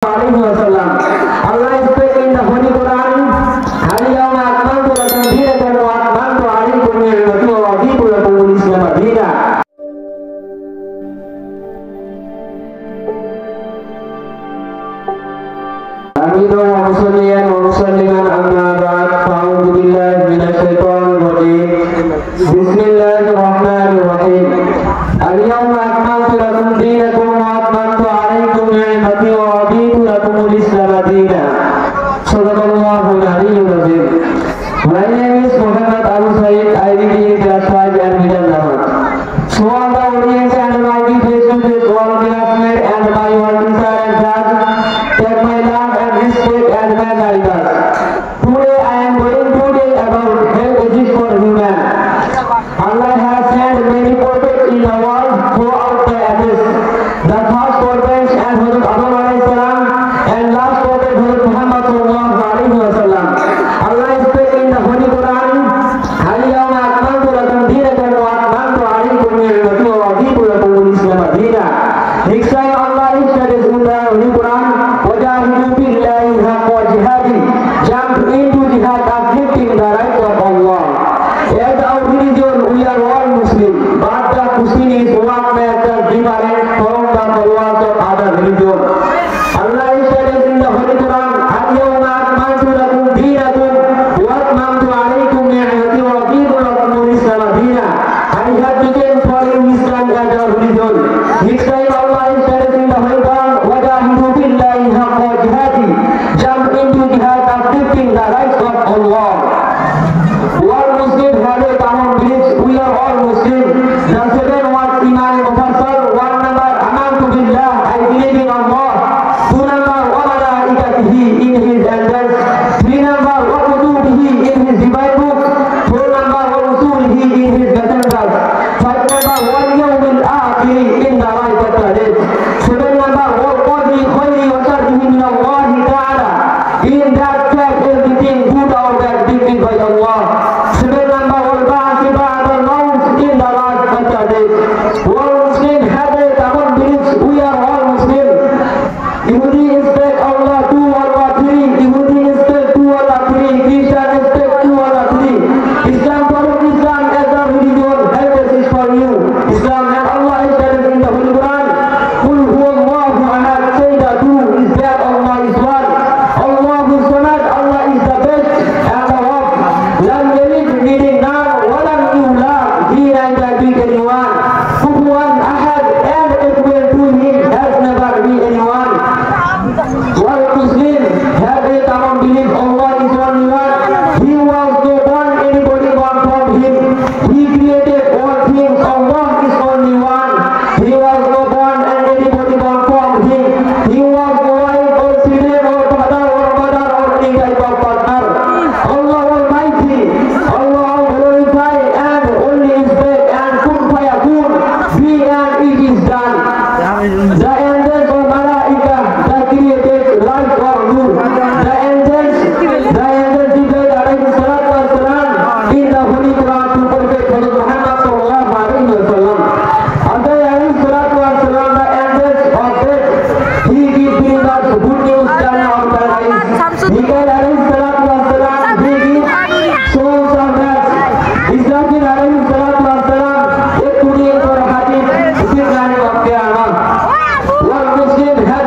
alaihi wasallam. Allah is speaking in the Holy Quran. Al-yawma akmaltu lakum dinakum wa atmamtu alaykum ni'mati wa raditu lakum al-Islam dinan. Amin wa musalliyan wa musalliman amma ba'd. A'udzu billahi minasy syaithanir rajim. Bismillahirrahmanirrahim. Al-yawma akmaltu lakum dinakum wa atmamtu alaykum ni'mati wa raditu lakum al-Islam dinan. Sadaqallahul aliyyul azim. My name is Muhammad Abu Said. I read in class 5 and middle level. So all the audience and my face-to-face all classmates and my all teacher and judge, take my love and respect and my guidance. Today I am going to tell about health exists for human. Allah has sent many prophets in the world throughout the ages. The first prophet and Hazrat Adam alayhi salam and last prophet Hazrat Muhammad sallallahu alayhi wa sallam. Allah is speaking in the Holy Quran. Al-yawma akmaltu lakum dinakum wa atmamtu alaykum ni'mati wa raditu lakum al-Islam dinan. Next time Allah is says in the Holy Quran, wajahidu billahi haqqa jihadi. Jump into jihad uplifting the right of Allah. As our religion, we are all Muslim, but the question is what makes us different from the followers of other religion. Allah is says in the Holy Quran, al-yawma akmaltu lakum dinakum wa atmamtu alaykum ni'mati wa raditu lakum al-Islam dinan. I have begun following Islam as our religion. Next time Allah is says in the Holy Quran, wajahidu billahi haqqa jihadi. Jump into jihad uplifting the rights of Allah. All Muslims have a common belief. We are all Muslims. The second one, Iman Mufassal. One number, Amantu Billah. I believe in Allah. Two number, wa malaikatihi, in His angels. Three number, wa kutubihi, in His divine books. Four number, wa rusulihi, in His messengers. Five number, wal yawmil akhir, in the life after death. Seven number, wa qadri khayri wa sharrihi min Allah ta'ala. In that fact, everything good or bad dictated by Allah. Seven number, wal ba'ath ba'da al-maut, in the life after death. All Muslims have a common belief. We are all Muslims. Yehudi respect Allah 2, Allah 3. Yehudi respect 2, Allah 3. Christian respect 2, Allah 3. Islam follow Islam as a religion. Health is for you. Islam and Allah is said in the Holy Quran. Qul huwallahu ahad. Say the two is that Allah is one. Allahu samad. Allah is the best and the one. Lam yalid, meaning none. Walam yulad. He neither be anyone. Kufuwan ahad, and equal to him has never been anyone. All Muslims have a common belief. Allah is only one. He was no born, anybody born from him. He created all things. Allah is only one. He was no born and anybody born from him. He was no wife or children or father or mother or any type of partner. Allah Almighty, Allah glorified and only is big and kun fayakun, be and it is done. The angels or malaika, the created light or nur. The angels Jibreel alayhi salatu wa salam in the Holy Quran to Prophet Muhammad sallallahu alayhi wa sallam. Other alayhi salatu wa salam, the angels of death, he gives us good news than our paradise. Mikael alayhi salatu wa salam, he gives souls of death. Israfil alayhi salatu wa salam, एक कुड़ियों पर हाथी उसी गाने of Qiyamah. One Muslim has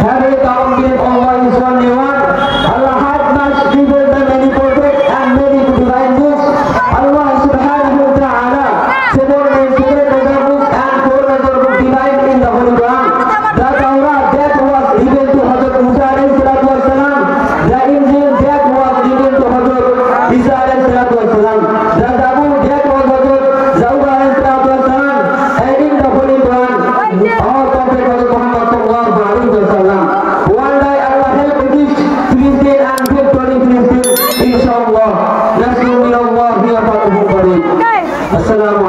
a common belief. Allah is only one. Allah has much given the many prophets and many divine books. Allah subhanahu wa ta'ala seven major books and four major books divine in the Holy Quran. The Torah that was given to Hazrat Musa alayhi salatu wa salam. The Injil that was given to Hazrat Isa alayhi salatu wa salam. The Zabur that was Hazrat Zawud alayhi salatu wa salam. And in the Holy Quran, all Prophet Hazrat Muhammad sallallahu alayhi wa sallam. One day Allah help this Filistin and victory Filistin, inshallah. Nasrullah wa fatuhu qareeb. Assalamu